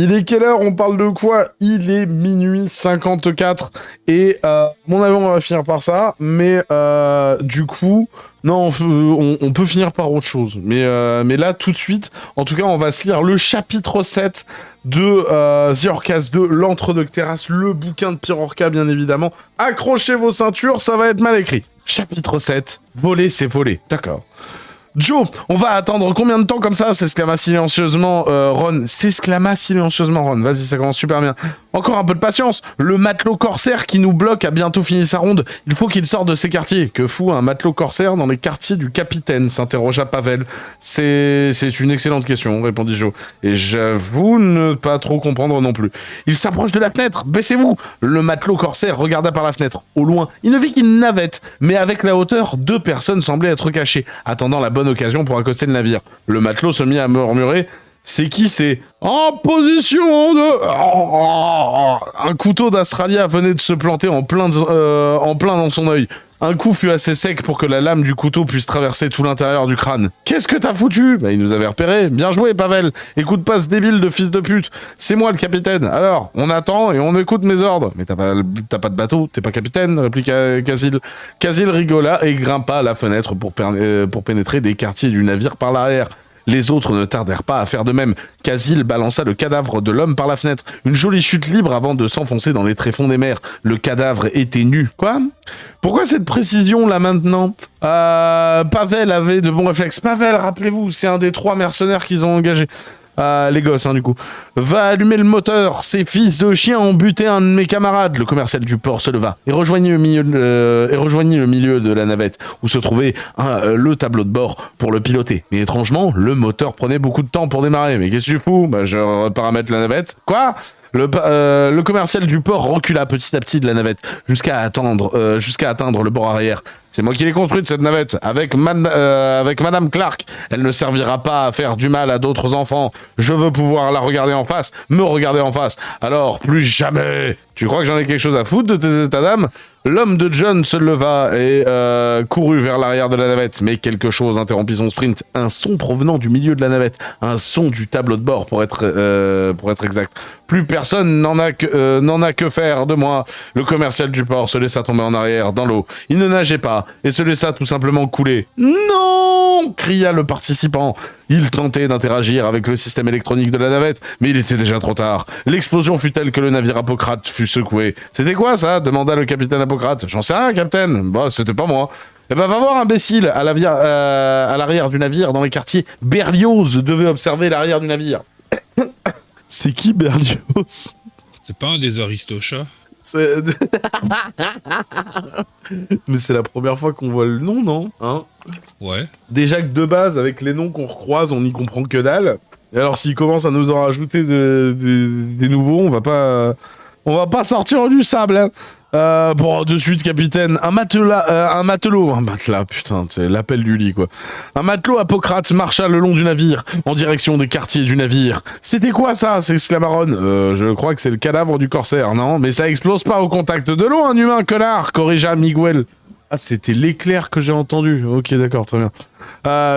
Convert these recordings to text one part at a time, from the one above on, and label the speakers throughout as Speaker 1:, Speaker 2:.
Speaker 1: Il est quelle heure? On parle de quoi? Il est minuit 54. Et mon avis, on va finir par ça. Mais du coup, non, on peut finir par autre chose. Mais là, tout de suite, en tout cas, on va se lire le chapitre 7 de The Orcas 2, l'entre-deux terrasse, le bouquin de Pierre Orca, bien évidemment. Accrochez vos ceintures, ça va être mal écrit. Chapitre 7, voler, c'est voler. D'accord. Joe, on va attendre combien de temps comme ça? S'exclama silencieusement Ron. S'exclama silencieusement Ron. Vas-y, ça commence super bien. Encore un peu de patience. Le matelot corsaire qui nous bloque a bientôt fini sa ronde. Il faut qu'il sorte de ces quartiers. Que fout un matelot corsaire dans les quartiers du capitaine? S'interrogea Pavel. C'est une excellente question, répondit Joe. Et j'avoue ne pas trop comprendre non plus. Il s'approche de la fenêtre. Baissez-vous. Le matelot corsaire regarda par la fenêtre. Au loin, il ne vit qu'une navette. Mais avec la hauteur, 2 personnes semblaient être cachées, attendant la bonne occasion pour accoster le navire. Le matelot se mit à murmurer. C'est qui c'est? En position de... Un couteau d'Australia venait de se planter en plein dans son œil. Un coup fut assez sec pour que la lame du couteau puisse traverser tout l'intérieur du crâne. Qu'est-ce que t'as foutu? Bah, il nous avait repéré. Bien joué, Pavel. Écoute pas ce débile de fils de pute. C'est moi le capitaine. Alors, on attend et on écoute mes ordres. Mais t'as pas de bateau, t'es pas capitaine, répliqua Casil. Casil rigola et grimpa à la fenêtre pour pénétrer des quartiers du navire par l'arrière. Les autres ne tardèrent pas à faire de même. Casil balança le cadavre de l'homme par la fenêtre. Une jolie chute libre avant de s'enfoncer dans les tréfonds des mers. Le cadavre était nu. Quoi? Pourquoi cette précision là maintenant? Pavel avait de bons réflexes. Pavel, rappelez-vous, c'est un des 3 mercenaires qu'ils ont engagés. Les gosses, du coup. Va allumer le moteur. Ces fils de chiens ont buté un de mes camarades. Le commercial du port se leva et rejoignit le milieu de la navette où se trouvait le tableau de bord pour le piloter. Mais étrangement, le moteur prenait beaucoup de temps pour démarrer. Mais qu'est-ce que tu fous? Bah, je paramètre la navette. Quoi? Le commercial du port recula petit à petit de la navette jusqu'à atteindre le bord arrière. C'est moi qui l'ai construite, cette navette, avec Madame Clark. Elle ne servira pas à faire du mal à d'autres enfants. Je veux pouvoir la regarder en face, me regarder en face. Alors, plus jamais. Tu crois que j'en ai quelque chose à foutre de tes états d'âme? L'homme de John se leva et courut vers l'arrière de la navette. Mais quelque chose interrompit son sprint. Un son provenant du milieu de la navette. Un son du tableau de bord, pour être exact. Plus personne n'en a que faire de moi. Le commercial du port se laissa tomber en arrière, dans l'eau. Il ne nageait pas et se laissa tout simplement couler. Non! Cria le participant. Il tentait d'interagir avec le système électronique de la navette, mais il était déjà trop tard. L'explosion fut telle que le navire Apocrate fut secoué. C'était quoi ça? Demanda le capitaine Apocrate. J'en sais rien, capitaine. Bah, c'était pas moi. Eh ben, va voir, imbécile. À l'arrière du navire, dans les quartiers, Berlioz devait observer l'arrière du navire. C'est qui Berlioz?
Speaker 2: C'est pas un des Aristochats?
Speaker 1: Mais c'est la première fois qu'on voit le nom, non? Hein?
Speaker 2: Ouais.
Speaker 1: Déjà que de base, avec les noms qu'on recroise, on n'y comprend que dalle. Et alors s'il commence à nous en rajouter des nouveaux, on va pas sortir du sable, hein. Bon, de suite, capitaine. Un matelot, putain, c'est l'appel du lit, quoi. Un matelot Apocrate marcha le long du navire, en direction des quartiers du navire. C'était quoi, ça? S'exclama Ron. Je crois que c'est le cadavre du corsaire, non? Mais ça explose pas au contact de l'eau, un humain, connard, corrigea Miguel. Ah, c'était l'éclair que j'ai entendu. Ok, d'accord, très bien.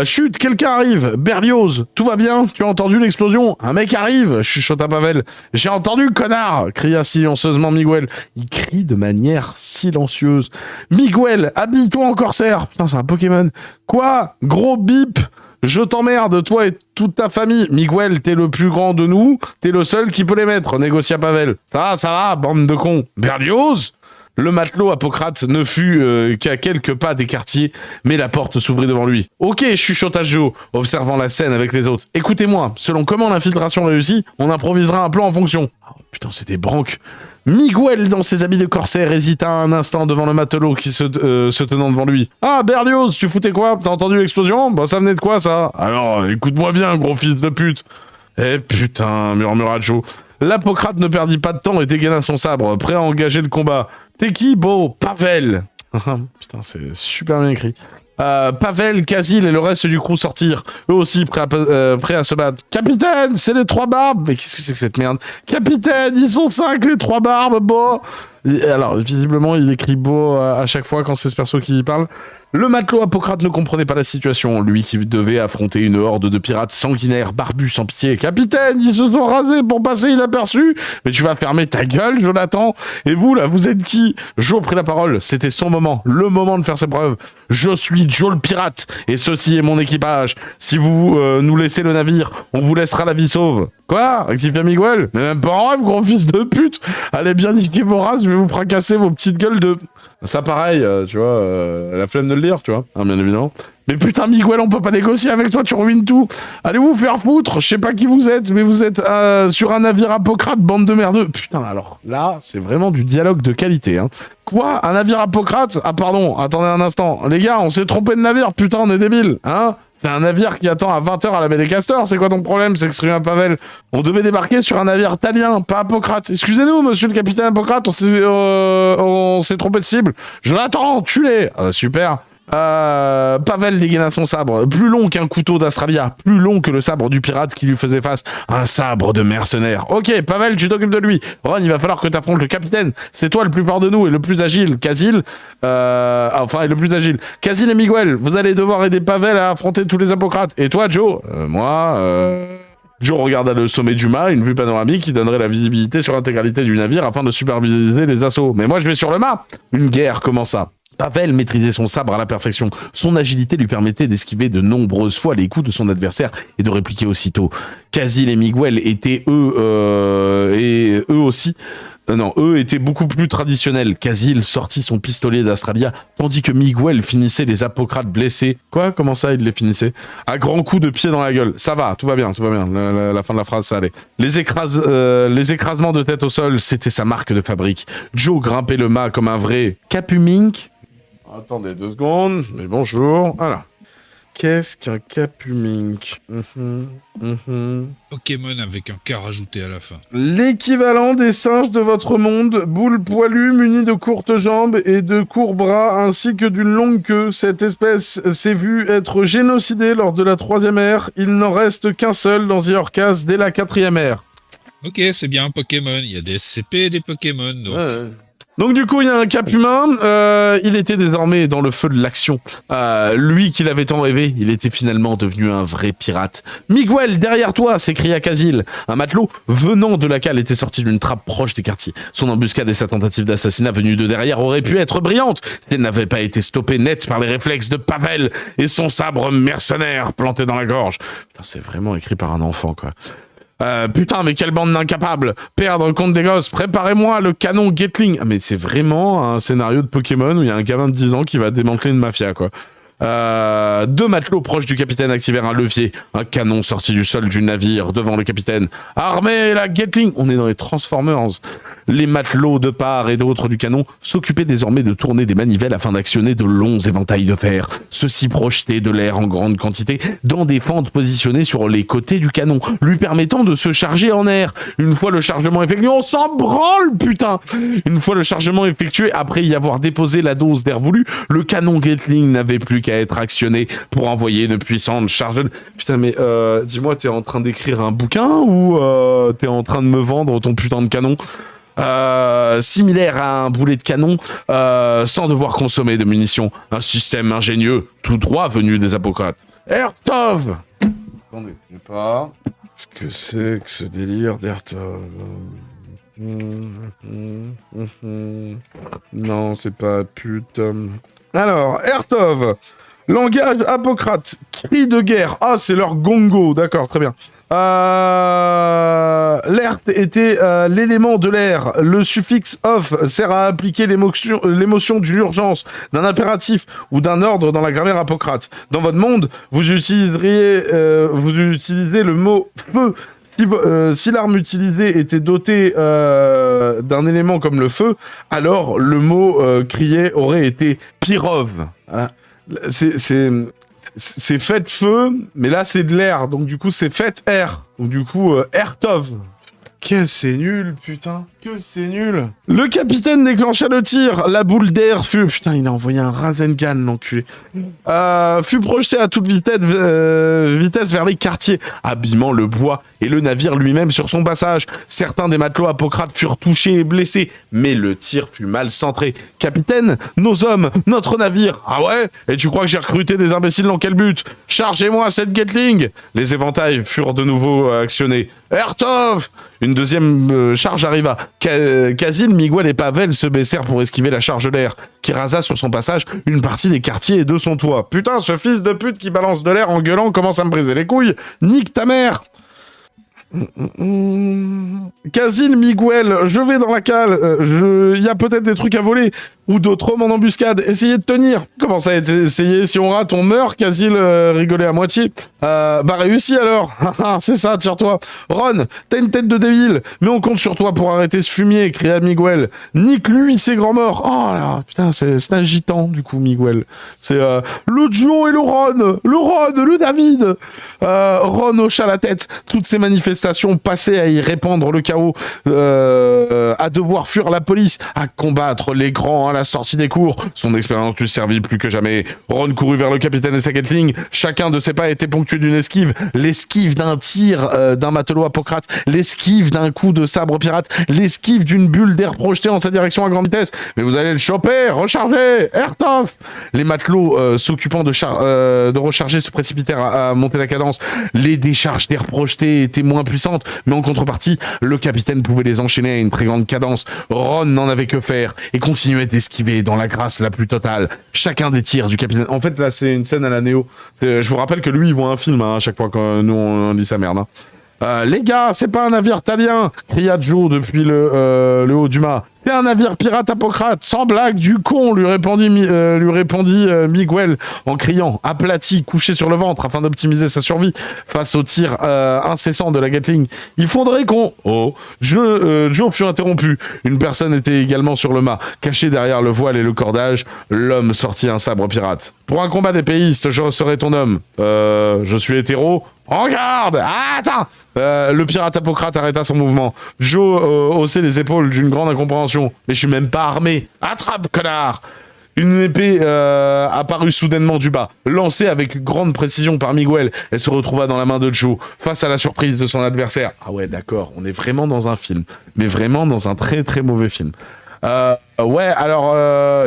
Speaker 1: Chut, quelqu'un arrive. Berlioz, tout va bien? Tu as entendu l'explosion? Un mec arrive, chuchota Pavel. J'ai entendu, connard, cria silencieusement Miguel. Il crie de manière silencieuse. Miguel, habille-toi en corsaire. Putain, c'est un Pokémon. Quoi? Gros bip. Je t'emmerde, toi et toute ta famille. Miguel, t'es le plus grand de nous. T'es le seul qui peut les mettre, négocia Pavel. Ça va, bande de cons. Berlioz? Le matelot Apocrate ne fut qu'à quelques pas des quartiers, mais la porte s'ouvrit devant lui. Ok, chuchota Joe, observant la scène avec les autres. Écoutez-moi, selon comment l'infiltration réussit, on improvisera un plan en fonction. Oh, putain, c'était branque. Miguel, dans ses habits de corsaire, hésita un instant devant le matelot qui se tenant devant lui. Ah, Berlioz, tu foutais quoi? T'as entendu l'explosion? Bah, ça venait de quoi, ça? Alors, écoute-moi bien, gros fils de pute. Eh putain, murmura Joe. L'Apocrate ne perdit pas de temps et dégaina son sabre, prêt à engager le combat. T'es qui, beau? Pavel. Putain, c'est super bien écrit. Pavel, Casil et le reste du crew sortirent, eux aussi prêts à se battre. Capitaine, c'est les 3 barbes. Mais qu'est-ce que c'est que cette merde? Capitaine, ils sont 5 les 3 barbes, beau. Alors, visiblement, il écrit beau à chaque fois quand c'est ce perso qui parle. Le matelot Apocrate ne comprenait pas la situation, lui qui devait affronter une horde de pirates sanguinaires, barbus sans pitié. Capitaine, ils se sont rasés pour passer inaperçus. Mais tu vas fermer ta gueule, Jonathan. Et vous, là, vous êtes qui? Joe prit la parole. C'était son moment, le moment de faire ses preuves. Je suis Joe le pirate, et ceci est mon équipage. Si vous nous laissez le navire, on vous laissera la vie sauve. Quoi? Rectifia Miguel? Mais même pas en rêve, gros fils de pute. Allez bien niquer vos races, je vais vous fracasser vos petites gueules de... Ça pareil, tu vois, la flemme de le lire, tu vois, hein, bien évidemment. Mais putain, Miguel, on peut pas négocier avec toi, tu ruines tout. Allez vous faire foutre, je sais pas qui vous êtes, mais vous êtes sur un navire Apocrate, bande de merdeux. Putain, alors là, c'est vraiment du dialogue de qualité, hein. Quoi? Un navire Apocrate? Ah pardon, attendez un instant. Les gars, on s'est trompé de navire, putain, on est débiles, hein? C'est un navire qui attend à 20h à la baie des Castors, c'est quoi ton problème? S'exprime Pavel. On devait débarquer sur un navire italien, pas Apocrate. Excusez-nous, monsieur le capitaine Apocrate, on s'est trompé de cible. Jonathan, tue-les. Super. Pavel dégaina son sabre, plus long qu'un couteau d'Astralia, plus long que le sabre du pirate qui lui faisait face, un sabre de mercenaire. Ok, Pavel, tu t'occupes de lui. Ron, il va falloir que t'affrontes le capitaine. C'est toi le plus fort de nous et le plus agile. Casil, et le plus agile. Casil et Miguel, vous allez devoir aider Pavel à affronter tous les Apocrates. Et toi, Joe? Joe regarda le sommet du mât, une vue panoramique qui donnerait la visibilité sur l'intégralité du navire afin de superviser les assauts. Mais moi, je vais sur le mât. Une guerre commença. Pavel maîtrisait son sabre à la perfection. Son agilité lui permettait d'esquiver de nombreuses fois les coups de son adversaire et de répliquer aussitôt. Casil et Miguel étaient eux étaient beaucoup plus traditionnels. Casil sortit son pistolet d'Astralia, tandis que Miguel finissait les Apocrates blessés. Quoi? Comment ça, il les finissait? À grands coups de pied dans la gueule. Ça va, tout va bien, tout va bien. La fin de la phrase, ça allait. Les écrasements de tête au sol, c'était sa marque de fabrique. Joe grimpait le mât comme un vrai Capumink. Attendez 2 secondes, mais bonjour. Voilà. Qu'est-ce qu'un Capumink?
Speaker 2: Pokémon avec un K rajouté à la fin.
Speaker 1: L'équivalent des singes de votre monde, boule poilue munie de courtes jambes et de courts bras ainsi que d'une longue queue. Cette espèce s'est vue être génocidée lors de la 3e ère. Il n'en reste qu'un seul dans The Orcas dès la 4e ère.
Speaker 2: Ok, c'est bien un Pokémon. Il y a des SCP et des Pokémon. Donc...
Speaker 1: Ouais. Donc du coup, il y a un cap humain, il était désormais dans le feu de l'action. Lui qui l'avait tant rêvé, il était finalement devenu un vrai pirate. « Miguel, derrière toi !» s'écria Casil. Un matelot venant de la cale était sorti d'une trappe proche des quartiers. Son embuscade et sa tentative d'assassinat venue de derrière auraient pu être brillantes si elle n'avait pas été stoppée net par les réflexes de Pavel et son sabre mercenaire planté dans la gorge. Putain, c'est vraiment écrit par un enfant, quoi. Putain, mais quelle bande d'incapables! Perdre contre des gosses, préparez-moi le canon Gatling! Ah, mais c'est vraiment un scénario de Pokémon où il y a un gamin de 10 ans qui va démanteler une mafia, quoi. 2 matelots proches du capitaine activèrent un levier. Un canon sorti du sol du navire devant le capitaine. Armez la Gatling! On est dans les Transformers. Les matelots de part et d'autre du canon s'occupaient désormais de tourner des manivelles afin d'actionner de longs éventails de fer. Ceux-ci projetaient de l'air en grande quantité dans des fentes positionnées sur les côtés du canon, lui permettant de se charger en air. Une fois le chargement effectué, on s'en branle, putain! Une fois le chargement effectué, après y avoir déposé la dose d'air voulu, le canon Gatling n'avait plus qu'à être actionné pour envoyer une puissante charge. Putain, mais dis-moi, t'es en train d'écrire un bouquin ou t'es en train de me vendre ton putain de canon? Similaire à un boulet de canon, sans devoir consommer de munitions. Un système ingénieux, tout droit venu des Apocrates. Ertov! Attendez, je sais pas. Qu'est-ce que c'est que ce délire d'Ertov? Non, c'est pas pute. Alors, Ertov, langage Apocrate, cri de guerre. Ah, c'est leur gongo, d'accord, très bien. L'ert était l'élément de l'air. Le suffixe off sert à appliquer l'émotion d'une urgence, d'un impératif ou d'un ordre dans la grammaire Apocrate. Dans votre monde, vous utilisez le mot feu. Si l'arme utilisée était dotée d'un élément comme le feu, alors le mot crié aurait été pyrov. Hein. C'est fait feu, mais là c'est de l'air, donc du coup c'est fait air. Donc du coup, Airtov. Qu'est-ce c'est nul, putain. Que c'est nul. Le capitaine déclencha le tir. La boule d'air fut... Putain, il a envoyé un Rasengan, l'enculé. Fut projeté à toute vitesse vers les quartiers, abîmant le bois et le navire lui-même sur son passage. Certains des matelots apocrates furent touchés et blessés, mais le tir fut mal centré. Capitaine, nos hommes, notre navire. Ah ouais? Et tu crois que j'ai recruté des imbéciles dans quel but? Chargez-moi cette Gatling. Les éventails furent de nouveau actionnés. Ertov! Une deuxième charge arriva. Casil, Miguel et Pavel se baissèrent pour esquiver la charge d'air, qui rasa sur son passage une partie des quartiers et de son toit. Putain, ce fils de pute qui balance de l'air en gueulant commence à me briser les couilles. Nique ta mère! Casil, Miguel, je vais dans la cale. Il y a peut-être des trucs à voler. Ou d'autres hommes en embuscade. Essayez de tenir. Comment ça, essayer? Si on rate, on meurt. Casil rigolait à moitié. Bah réussi alors. C'est ça, tire-toi. Ron, t'as une tête de débile. Mais on compte sur toi pour arrêter ce fumier, cria Miguel. Nique lui, c'est grand mort. Oh là, putain, c'est agitant du coup, Miguel. C'est le Joe et le Ron. Le David. Ron hocha la tête. Toutes ces manifestations passaient à y répandre le chaos, à devoir fuir la police, à combattre les grands à la sortie des cours. Son expérience lui servit plus que jamais. Ron courut vers le capitaine et sa Gatling. Chacun de ses pas était ponctué d'une esquive. L'esquive d'un tir d'un matelot apocrate. L'esquive d'un coup de sabre pirate. L'esquive d'une bulle d'air projetée en sa direction à grande vitesse. Mais vous allez le choper. Rechargez. Ertoff. Les matelots s'occupant de recharger se précipitèrent à monter la cadence. Les décharges d'air projeté étaient moins puissantes, mais en contrepartie, le capitaine pouvait les enchaîner à une très grande cadence. Ron n'en avait que faire et continuait d'esquiver dans la grâce la plus totale. Chacun des tirs du capitaine... En fait, là, c'est une scène à la Néo. Je vous rappelle que lui, il voit un film à chaque fois que nous, on lit sa merde. Les gars, c'est pas un navire italien, cria Joe depuis le haut du mât. C'est un navire pirate apocrate, sans blague, du con, lui répondit Miguel en criant, aplati, couché sur le ventre afin d'optimiser sa survie face au tir incessant de la Gatling. Il faudrait qu'on... Oh, Joe fut interrompu. Une personne était également sur le mât, cachée derrière le voile et le cordage. L'homme sortit un sabre pirate. Pour un combat d'épéistes, je serai ton homme. Je suis hétéro. En garde! Ah, attends! Le pirate apocrate arrêta son mouvement. Joe haussait les épaules d'une grande incompréhension. Mais je suis même pas armé. Attrape, connard! Une épée apparut soudainement du bas, lancée avec grande précision par Miguel. Elle se retrouva dans la main de Joe, face à la surprise de son adversaire. Ah ouais, d'accord, on est vraiment dans un film. Mais vraiment dans un très très mauvais film. Ouais, alors,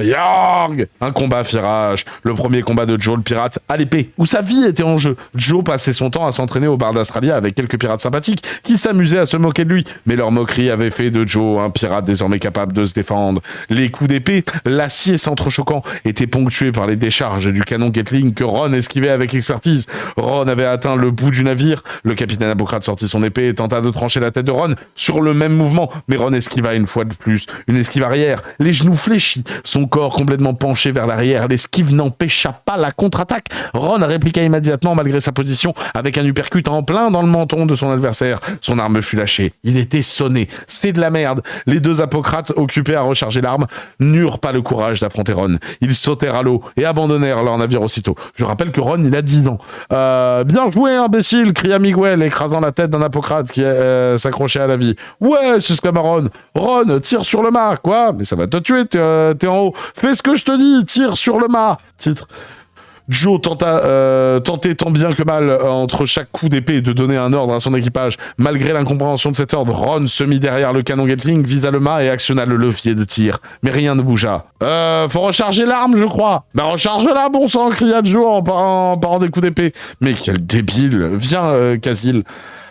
Speaker 1: Yarg! Un combat fit rage. Le premier combat de Joe le pirate à l'épée, où sa vie était en jeu. Joe passait son temps à s'entraîner au bar d'Australia avec quelques pirates sympathiques qui s'amusaient à se moquer de lui. Mais leur moquerie avait fait de Joe un pirate désormais capable de se défendre. Les coups d'épée, l'acier s'entrechoquant, étaient ponctués par les décharges du canon Gatling que Ron esquivait avec expertise. Ron avait atteint le bout du navire. Le capitaine apocrate sortit son épée et tenta de trancher la tête de Ron sur le même mouvement. Mais Ron esquiva une fois de plus. Une esquive arrière, les genoux fléchis, son corps complètement penché vers l'arrière. L'esquive n'empêcha pas la contre-attaque. Ron répliqua immédiatement malgré sa position avec un uppercut en plein dans le menton de son adversaire. Son arme fut lâchée. Il était sonné. C'est de la merde. Les deux apocrates, occupés à recharger l'arme, n'eurent pas le courage d'affronter Ron. Ils sautèrent à l'eau et abandonnèrent leur navire aussitôt. Je rappelle que Ron, il a 10 ans. Bien joué, imbécile, cria Miguel, écrasant la tête d'un apocrate qui s'accrochait à la vie. Ouais, s'exclama Ron. Ron, tire sur le mât. Quoi? Mais ça va te tuer, t'es en haut. Fais ce que je te dis, tire sur le mât. Titre. Joe tentait tant bien que mal entre chaque coup d'épée de donner un ordre à son équipage. Malgré l'incompréhension de cet ordre, Ron se mit derrière le canon Gatling, visa le mât et actionna le levier de tir. Mais rien ne bougea. Faut recharger l'arme, je crois. Bah recharge-la, bon sang, cria Joe en parant des coups d'épée. Mais quel débile. Viens, Casil.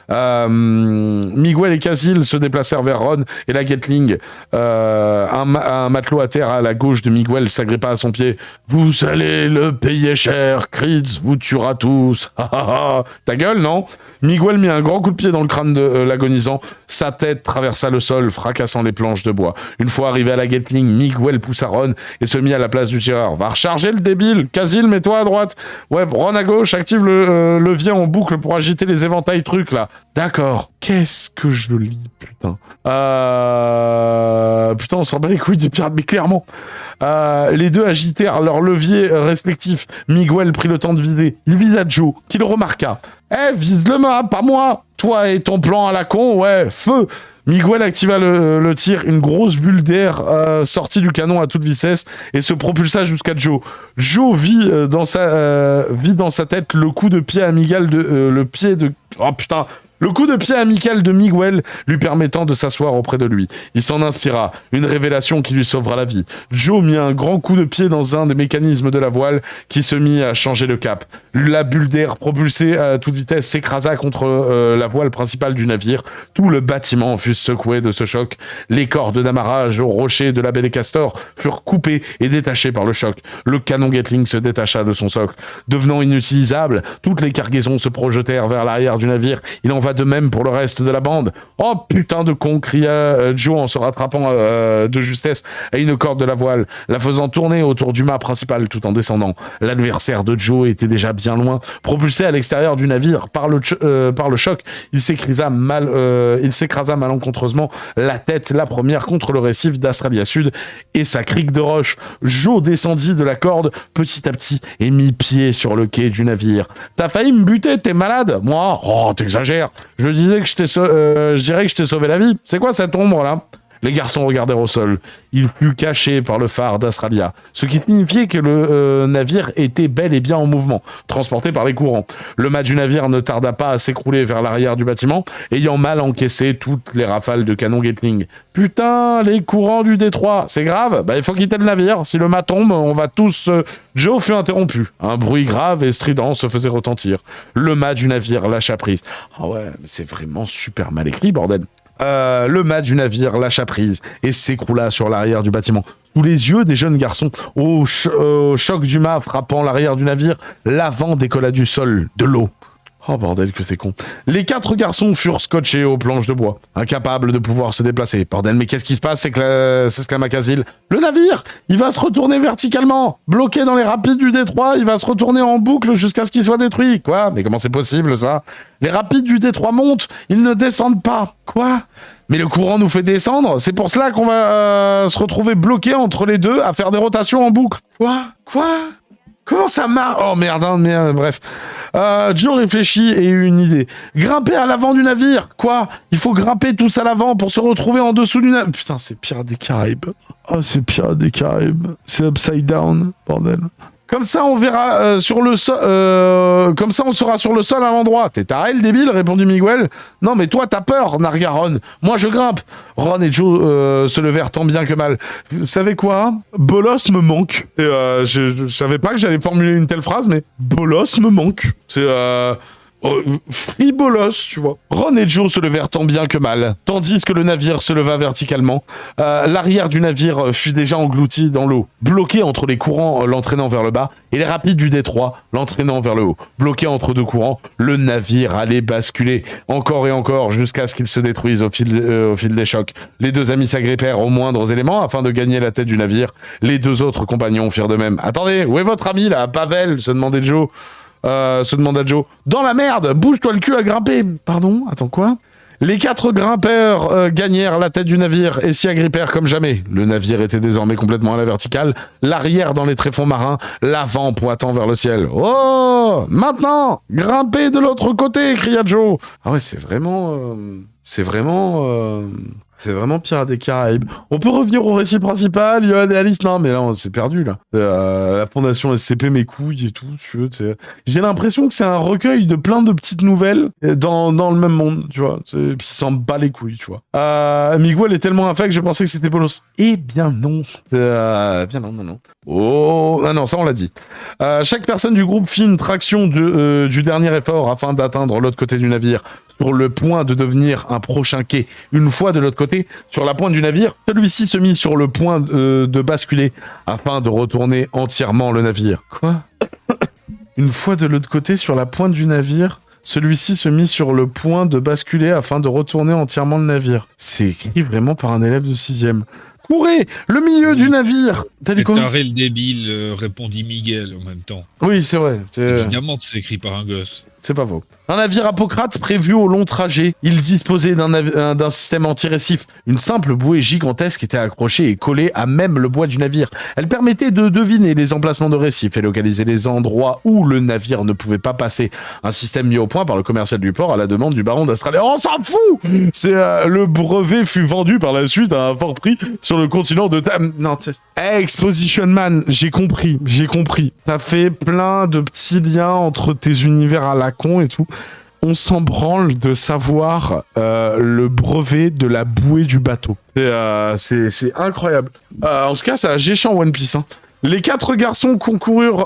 Speaker 1: Miguel et Casil se déplacèrent vers Ron et la Gatling. Un matelot à terre à la gauche de Miguel s'agrippa à son pied. Vous allez le payer cher, Kritz vous tuera tous. Ta gueule, non? Miguel mit un grand coup de pied dans le crâne de l'agonisant. Sa tête traversa le sol, fracassant les planches de bois. Une fois arrivé à la Gatling, Miguel poussa Ron et se mit à la place du tireur. Va recharger le débile. Casil, mets-toi à droite. Ouais, Ron à gauche, active le levier en boucle pour agiter les éventails trucs là. D'accord. Qu'est-ce que je lis, putain. Putain, on s'en bat les couilles des pirates, mais clairement. Les deux agitèrent leurs leviers respectifs. Miguel prit le temps de viser. Il visa Joe, qui le remarqua. Vise le mât, pas moi. Toi et ton plan à la con, ouais, feu. Miguel activa le tir. Une grosse bulle d'air sortit du canon à toute vitesse et se propulsa jusqu'à Joe. Joe vit dans sa tête le coup de pied amical le coup de pied amical de Miguel lui permettant de s'asseoir auprès de lui. Il s'en inspira, une révélation qui lui sauvera la vie. Joe mit un grand coup de pied dans un des mécanismes de la voile qui se mit à changer de cap. La bulle d'air propulsée à toute vitesse s'écrasa contre la voile principale du navire. Tout le bâtiment fut secoué de ce choc. Les cordes d'amarrage au rocher de la baie des Castors furent coupées et détachées par le choc. Le canon Gatling se détacha de son socle. Devenant inutilisable, toutes les cargaisons se projetèrent vers l'arrière du navire. Il en va de même pour le reste de la bande. Oh putain de con, cria Joe en se rattrapant de justesse à une corde de la voile, la faisant tourner autour du mât principal tout en descendant. L'adversaire de Joe était déjà bien loin. Propulsé à l'extérieur du navire par le choc, il s'écrasa malencontreusement la tête la première contre le récif d'Astralia Sud et sa crique de roche. Joe descendit de la corde petit à petit et mit pied sur le quai du navire. T'as failli me buter, t'es malade? Moi? Oh, t'exagères. Je dirais que je t'ai sauvé la vie. C'est quoi cette ombre là? Les garçons regardèrent au sol. Il fut caché par le phare d'Astralia, ce qui signifiait que le navire était bel et bien en mouvement, transporté par les courants. Le mât du navire ne tarda pas à s'écrouler vers l'arrière du bâtiment, ayant mal encaissé toutes les rafales de canon Gatling. Putain, les courants du détroit, c'est grave? Bah, il faut quitter le navire. Si le mât tombe, on va tous... Joe fut interrompu. Un bruit grave et strident se faisait retentir. Le mât du navire lâcha prise. Ah ouais, mais c'est vraiment super mal écrit, bordel. Le mât du navire lâcha prise et s'écroula sur l'arrière du bâtiment. Sous les yeux des jeunes garçons, au choc du mât frappant l'arrière du navire, l'avant décolla du sol, de l'eau. Oh bordel que c'est con. Les 4 garçons furent scotchés aux planches de bois, incapables de pouvoir se déplacer. Bordel, mais qu'est-ce qui se passe? S'exclama Casil. Le navire, il va se retourner verticalement. Bloqué dans les rapides du détroit, il va se retourner en boucle jusqu'à ce qu'il soit détruit. Quoi? Mais comment c'est possible ça? Les rapides du détroit montent, ils ne descendent pas. Quoi? Mais le courant nous fait descendre, c'est pour cela qu'on va se retrouver bloqué entre les deux à faire des rotations en boucle. Quoi? Comment ça marche? Oh merde, bref. Joe réfléchit et eut une idée. Grimper à l'avant du navire. Quoi? Il faut grimper tous à l'avant pour se retrouver en dessous du navire. Putain, c'est Pirates des Caraïbes. Oh, c'est Pirates des Caraïbes. C'est Upside Down, bordel. Comme ça, on verra sur le sol. Comme ça, on sera sur le sol à l'endroit. T'es taré, le débile, répondit Miguel. Non, mais toi, t'as peur, nargua Ron. Moi, je grimpe. Ron et Joe se levèrent tant bien que mal. Vous savez quoi? Bolos me manque. Et, je savais pas que j'allais formuler une telle phrase, mais Bolos me manque. C'est fribolos, tu vois. Ron et Joe se levèrent tant bien que mal, tandis que le navire se leva verticalement. L'arrière du navire fut déjà englouti dans l'eau, bloqué entre les courants l'entraînant vers le bas et les rapides du détroit l'entraînant vers le haut. Bloqué entre deux courants, le navire allait basculer encore et encore jusqu'à ce qu'il se détruise au fil des chocs. Les deux amis s'agrippèrent aux moindres éléments afin de gagner la tête du navire. Les 2 autres compagnons firent de même. « Attendez, où est votre ami là, Pavel ?» se demanda Joe. Dans la merde, bouge-toi le cul à grimper. Pardon, attends quoi? Les 4 grimpeurs gagnèrent la tête du navire et s'y agrippèrent comme jamais. Le navire était désormais complètement à la verticale, l'arrière dans les tréfonds marins, l'avant pointant vers le ciel. Oh, maintenant, grimpez de l'autre côté, cria Joe. Ah ouais, c'est vraiment Pirates des Caraïbes. On peut revenir au récit principal, Johan et Alice. Non, mais là, c'est perdu, là. La fondation SCP, mes couilles et tout, tu veux. J'ai l'impression que c'est un recueil de plein de petites nouvelles dans le même monde, tu vois. Puis ça s'en bat les couilles, tu vois. Miguel est tellement infect que je pensais que c'était Bolos. Eh bien non. Non. Oh, ah non, ça on l'a dit. Chaque personne du groupe fit une traction du dernier effort afin d'atteindre l'autre côté du navire, sur le point de devenir un prochain quai. Une fois de l'autre côté, sur la pointe du navire, celui-ci se mit sur le point de basculer afin de retourner entièrement le navire. Quoi? Une fois de l'autre côté, sur la pointe du navire, celui-ci se mit sur le point de basculer afin de retourner entièrement le navire. C'est écrit vraiment par un élève de 6e. Courez, le milieu du navire. T'as dit quoi?
Speaker 2: Taré le débile, répondit Miguel en même temps.
Speaker 1: Oui, c'est vrai.
Speaker 2: Évidemment que c'est écrit par un gosse.
Speaker 1: C'est pas faux. Un navire Apocrate prévu au long trajet. Il disposait d'un système anti-récif. Une simple bouée gigantesque était accrochée et collée à même le bois du navire. Elle permettait de deviner les emplacements de récifs et localiser les endroits où le navire ne pouvait pas passer. Un système mis au point par le commercial du port à la demande du baron d'Australie. On s'en fout. Le brevet fut vendu par la suite à un fort prix sur le continent de... Non, hey, Exposition Man, j'ai compris. T'as fait plein de petits liens entre tes univers à la con et tout. On s'en branle de savoir le brevet de la bouée du bateau. C'est incroyable. En tout cas, ça a géchant One Piece. Hein. Les quatre garçons concoururent...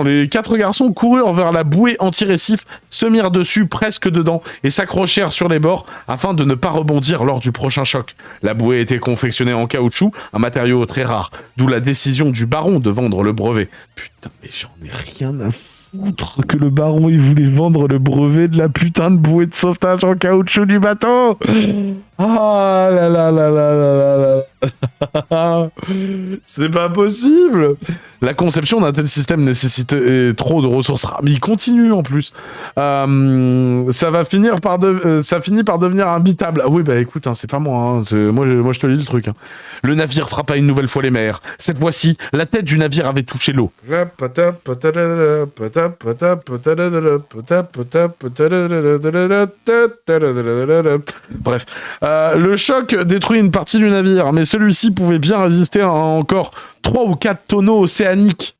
Speaker 1: les quatre garçons coururent vers la bouée anti-récif, se mirent dessus presque dedans et s'accrochèrent sur les bords afin de ne pas rebondir lors du prochain choc. La bouée était confectionnée en caoutchouc, un matériau très rare, d'où la décision du baron de vendre le brevet. Putain, mais j'en ai rien à foutre que le baron il voulait vendre le brevet de la putain de bouée de sauvetage en caoutchouc du bateau. Ah là là là là là là là. C'est pas possible. La conception d'un tel système nécessitait trop de ressources rares. Mais il continue en plus. Ça finit par devenir imbitable. Ah oui, bah écoute, hein, c'est pas moi. Hein, moi, je te lis le truc. Hein. Le navire frappa une nouvelle fois les mers. Cette fois-ci, la tête du navire avait touché l'eau. Bref. Le choc détruit une partie du navire, mais celui-ci pouvait bien résister à encore 3 ou 4 tonneaux océaniques.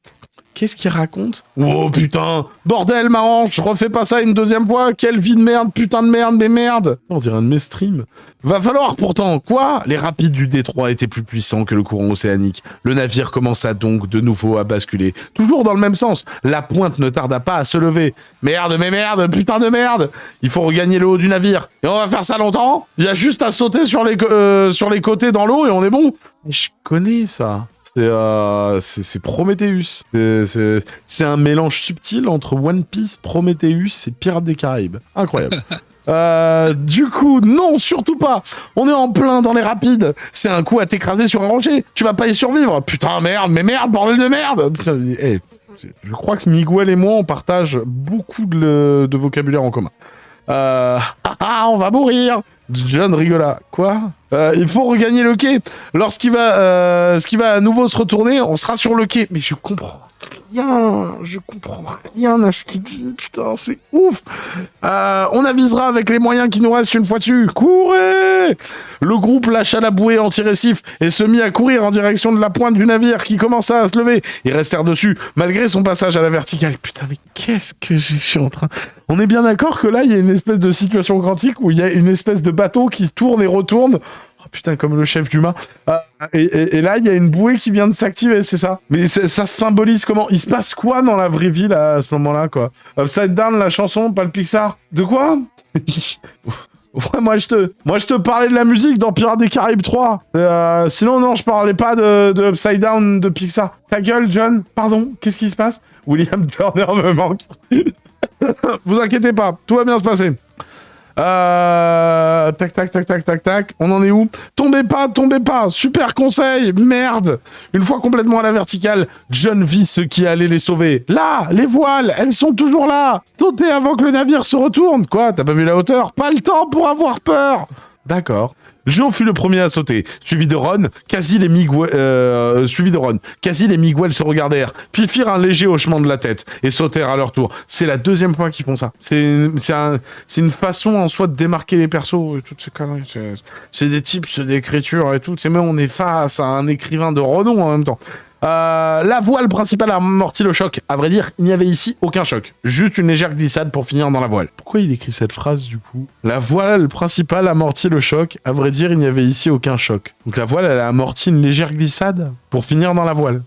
Speaker 1: Qu'est-ce qu'il raconte? Oh putain! Bordel, ma hanche! Refais pas ça une deuxième fois! Quelle vie de merde! Putain de merde, mais merde! On dirait un de mes streams. Va falloir pourtant, quoi? Les rapides du détroit étaient plus puissants que le courant océanique. Le navire commença donc de nouveau à basculer. Toujours dans le même sens. La pointe ne tarda pas à se lever. Merde, mais merde! Putain de merde! Il faut regagner le haut du navire. Et on va faire ça longtemps? Il y a juste à sauter sur les côtés dans l'eau et on est bon. Je connais ça. C'est Prometheus. C'est un mélange subtil entre One Piece, Prometheus et Pirates des Caraïbes. Incroyable. Du coup, non, surtout pas. On est en plein dans les rapides. C'est un coup à t'écraser sur un rocher. Tu vas pas y survivre. Putain, merde, mais merde, bordel de merde. Putain, hey, je crois que Miguel et moi, on partage beaucoup de vocabulaire en commun. On va mourir. John rigola. Quoi? Il faut regagner le quai. Lorsqu'il va à nouveau se retourner, on sera sur le quai. Mais je comprends rien à ce qu'il dit. Putain, c'est ouf. On avisera avec les moyens qui nous restent une fois dessus. Courez! Le groupe lâcha la bouée anti-récif et se mit à courir en direction de la pointe du navire qui commença à se lever. Ils restèrent dessus, malgré son passage à la verticale. Putain, mais qu'est-ce que je suis en train... On est bien d'accord que là, il y a une espèce de situation quantique où il y a une espèce de bateau qui tourne et retourne. Oh putain, comme le chef d'humain. Et là, il y a une bouée qui vient de s'activer, c'est ça. Mais ça symbolise comment? Il se passe quoi dans la vraie vie, là, à ce moment-là, quoi? Upside Down, la chanson, pas le Pixar. De quoi? Ouais, moi, je te parlais de la musique dans Pirates des Caraïbes 3. Sinon, non, je parlais pas de Upside Down de Pixar. Ta gueule, John. Pardon, qu'est-ce qui se passe? William Turner me manque. Vous inquiétez pas, tout va bien se passer. Tac. On en est où? Tombez pas. Super conseil. Merde. Une fois complètement à la verticale, John vit ce qui allait les sauver. Là, les voiles, elles sont toujours là. Sautez avant que le navire se retourne. Quoi? T'as pas vu la hauteur? Pas le temps pour avoir peur. D'accord. Joe fut le premier à sauter, suivi de Ron. Quasi les Miguel se regardèrent, puis firent un léger hochement de la tête et sautèrent à leur tour. C'est la deuxième fois qu'ils font ça. C'est une façon en soi de démarquer les persos et toutes ces conneries. C'est des types d'écriture et tout. C'est même on est face à un écrivain de renom en même temps. La voile principale amortit le choc. À vrai dire, il n'y avait ici aucun choc. Juste une légère glissade pour finir dans la voile. Pourquoi il écrit cette phrase du coup? La voile principale amortit le choc. À vrai dire, il n'y avait ici aucun choc. Donc la voile, elle a amorti une légère glissade pour finir dans la voile.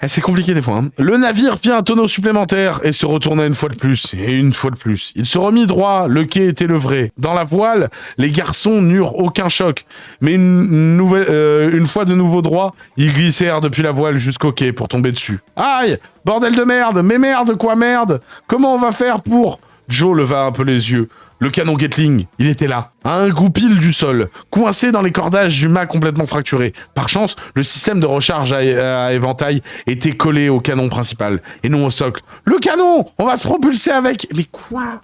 Speaker 1: C'est compliqué des fois. Hein. Le navire fit un tonneau supplémentaire et se retourna une fois de plus. Et une fois de plus. Il se remit droit, le quai était levré. Dans la voile, les garçons n'eurent aucun choc. Mais une fois de nouveau droit, ils glissèrent depuis la voile jusqu'au quai pour tomber dessus. Aïe! Bordel de merde! Mais merde, quoi merde! Comment on va faire pour... Joe leva un peu les yeux. Le canon Gatling, il était là, à un goût pile du sol, coincé dans les cordages du mât complètement fracturé. Par chance, le système de recharge à éventail était collé au canon principal, et non au socle. Le canon, on va se propulser avec. Mais quoi?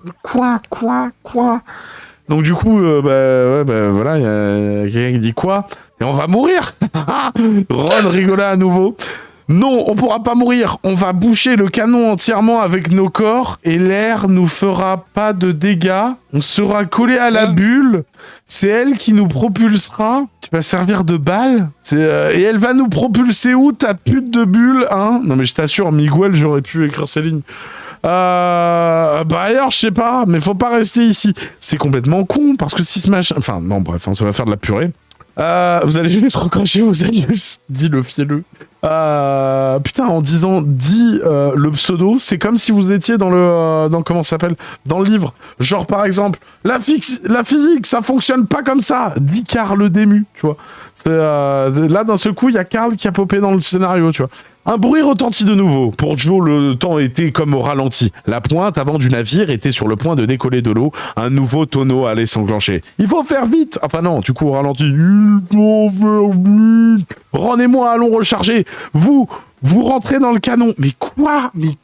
Speaker 1: Donc du coup, voilà, il y a quelqu'un qui dit quoi? Et on va mourir. Ron rigola à nouveau. Non, on pourra pas mourir. On va boucher le canon entièrement avec nos corps et l'air nous fera pas de dégâts. On sera collé à la bulle. C'est elle qui nous propulsera. Tu vas servir de balle. Et elle va nous propulser où, ta pute de bulle, hein? Non mais je t'assure, Miguel, j'aurais pu écrire ces lignes. Ailleurs, je sais pas, mais faut pas rester ici. C'est complètement con, parce que si ce machin... Enfin, non, bref, ça va faire de la purée. Vous allez juste recrocher vos anus, dit le fielleux. Putain, en disant le pseudo, c'est comme si vous étiez dans le comment ça s'appelle, dans le livre. Genre par exemple, la physique, ça fonctionne pas comme ça, dit Karl Dému, tu vois. Là d'un seul coup, il y a Karl qui a popé dans le scénario, tu vois. Un bruit retentit de nouveau. Pour Joe, le temps était comme au ralenti. La pointe avant du navire était sur le point de décoller de l'eau. Un nouveau tonneau allait s'enclencher. Il faut faire vite. Enfin non, du coup au ralenti. Il faut faire vite. Ron et moi allons recharger. Vous rentrez dans le canon. Mais quoi? Mais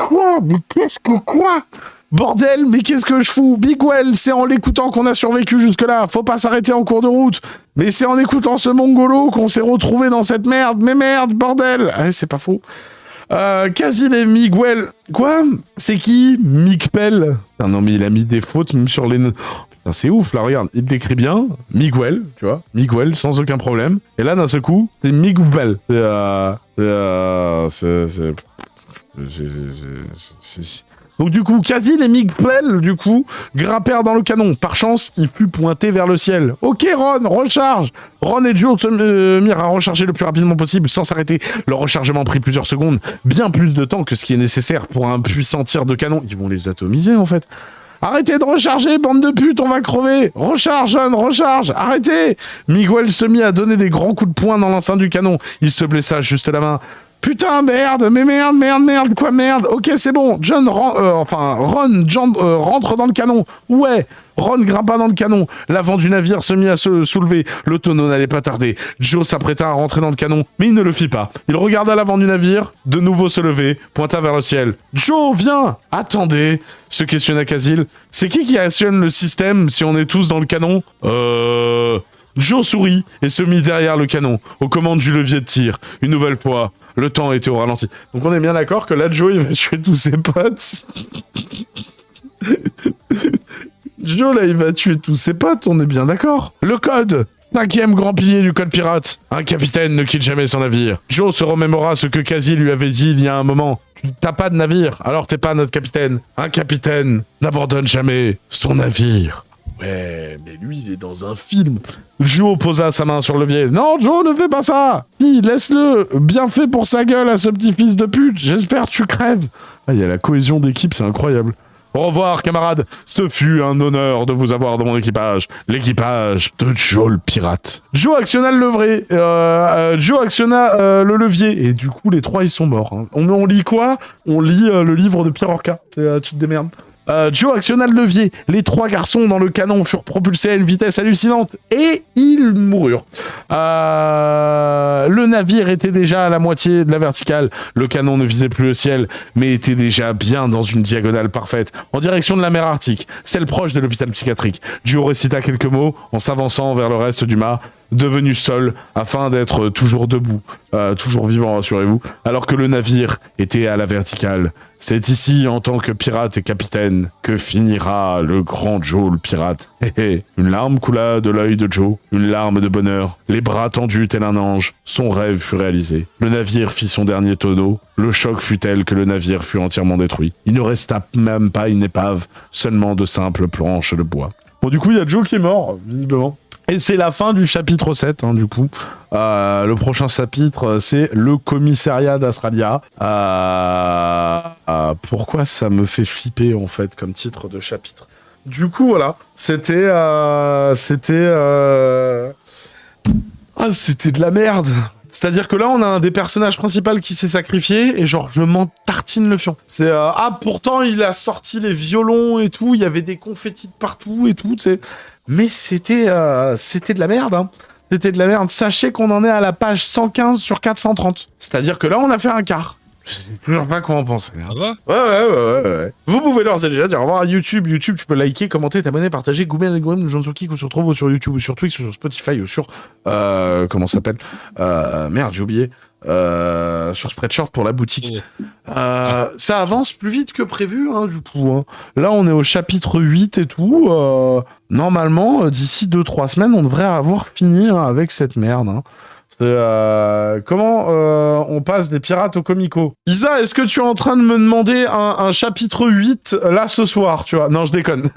Speaker 1: qu'est-ce que quoi? Bordel, mais qu'est-ce que je fous? Miguel, c'est en l'écoutant qu'on a survécu jusque-là. Faut pas s'arrêter en cours de route. Mais c'est en écoutant ce mongolo qu'on s'est retrouvé dans cette merde. Mais merde, bordel. Ah, c'est pas faux. Casil et Miguel. Quoi? C'est qui? Micpel. Non, mais il a mis des fautes même sur les... Putain, c'est ouf, là, regarde. Il décrit bien. Miguel, tu vois. Miguel, sans aucun problème. Et là, d'un seul coup, c'est Miguel. Donc du coup, Casil et Miguel, du coup, grimpèrent dans le canon. Par chance, il fut pointé vers le ciel. Ok, Ron, recharge. Ron et Joe se mirent à recharger le plus rapidement possible, sans s'arrêter. Le rechargement prit plusieurs secondes, bien plus de temps que ce qui est nécessaire pour un puissant tir de canon. Ils vont les atomiser, en fait. Arrêtez de recharger, bande de putes, on va crever. Recharge, jeune, recharge, arrêtez. Miguel se mit à donner des grands coups de poing dans l'enceinte du canon. Il se blessa juste la main. Putain, merde, mais merde, quoi, merde. Ok, c'est bon. Ron rentre dans le canon. Ouais, Ron grimpa dans le canon. L'avant du navire se mit à se soulever. Le tonneau n'allait pas tarder. Joe s'apprêta à rentrer dans le canon, mais il ne le fit pas. Il regarda l'avant du navire, de nouveau se lever, pointa vers le ciel. Joe, viens. Attendez, se questionna Casil. C'est qui actionne le système si on est tous dans le canon? Joe sourit et se mit derrière le canon, aux commandes du levier de tir. Une nouvelle fois, le temps était au ralenti. Donc on est bien d'accord que là, Joe, il va tuer tous ses potes. Joe, là, il va tuer tous ses potes, on est bien d'accord. Le code! 5e grand pilier du code pirate. Un capitaine ne quitte jamais son navire. Joe se remémora ce que Casil lui avait dit il y a un moment. T'as pas de navire, alors t'es pas notre capitaine. Un capitaine n'abandonne jamais son navire. Ouais, mais lui, il est dans un film. Joe posa sa main sur le levier. Non, Joe, ne fais pas ça. Laisse-le. Bien fait pour sa gueule à ce petit fils de pute. J'espère que tu crèves. Ah, il y a la cohésion d'équipe, c'est incroyable. Au revoir, camarades. Ce fut un honneur de vous avoir dans mon équipage. L'équipage de Joe le pirate. Joe actionna le le levier. Et du coup, les trois, ils sont morts. Hein. On lit quoi? On lit le livre de Pierre Orca. Tu te démerdes. Joe actionna le levier. Les trois garçons dans le canon furent propulsés à une vitesse hallucinante et ils moururent. Le navire était déjà à la moitié de la verticale. Le canon ne visait plus le ciel, mais était déjà bien dans une diagonale parfaite, en direction de la mer Arctique, celle proche de l'hôpital psychiatrique. Joe récita quelques mots en s'avançant vers le reste du mât, devenu seul, afin d'être toujours debout, toujours vivant, rassurez-vous, alors que le navire était à la verticale. C'est ici, en tant que pirate et capitaine, que finira le grand Joe le pirate. Une larme coula de l'œil de Joe, une larme de bonheur, les bras tendus tel un ange. Son rêve fut réalisé. Le navire fit son dernier tonneau. Le choc fut tel que le navire fut entièrement détruit. Il ne resta même pas une épave, seulement de simples planches de bois. Bon, du coup, il y a Joe qui est mort, visiblement. Et c'est la fin du chapitre 7, hein, du coup. Le prochain chapitre, c'est le commissariat d'Astralia. Pourquoi ça me fait flipper, en fait, comme titre de chapitre? Du coup, voilà. C'était de la merde. C'est-à-dire que là, on a un des personnages principaux qui s'est sacrifié, et genre, je m'en tartine le fion. C'est, ah, pourtant, il a sorti les violons et tout, il y avait des confettis de partout et tout, tu sais. Mais c'était de la merde, hein. C'était de la merde. Sachez qu'on en est à la page 115 sur 430. C'est-à-dire que là, on a fait un quart. Je sais toujours pas quoi en penser.
Speaker 2: Ça va?
Speaker 1: Ouais. Vous pouvez leur déjà dire au revoir à YouTube. YouTube, tu peux liker, commenter, t'abonner, partager, goûter les gommes, gens sur qui qu'on se retrouve sur YouTube ou sur Twitch ou sur Spotify ou sur... comment ça s'appelle merde, j'ai oublié. Sur Spreadshirt pour la boutique. Ça avance plus vite que prévu, hein, du coup. Hein. Là, on est au chapitre 8 et tout. Normalement, d'ici 2-3 semaines, on devrait avoir fini hein, avec cette merde. Hein. Comment on passe des pirates aux comico. Isa, est-ce que tu es en train de me demander un chapitre 8 là ce soir, tu vois? Non, je déconne.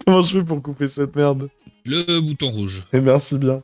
Speaker 1: Comment je fais pour couper cette merde?
Speaker 2: Le bouton rouge.
Speaker 1: Et merci bien.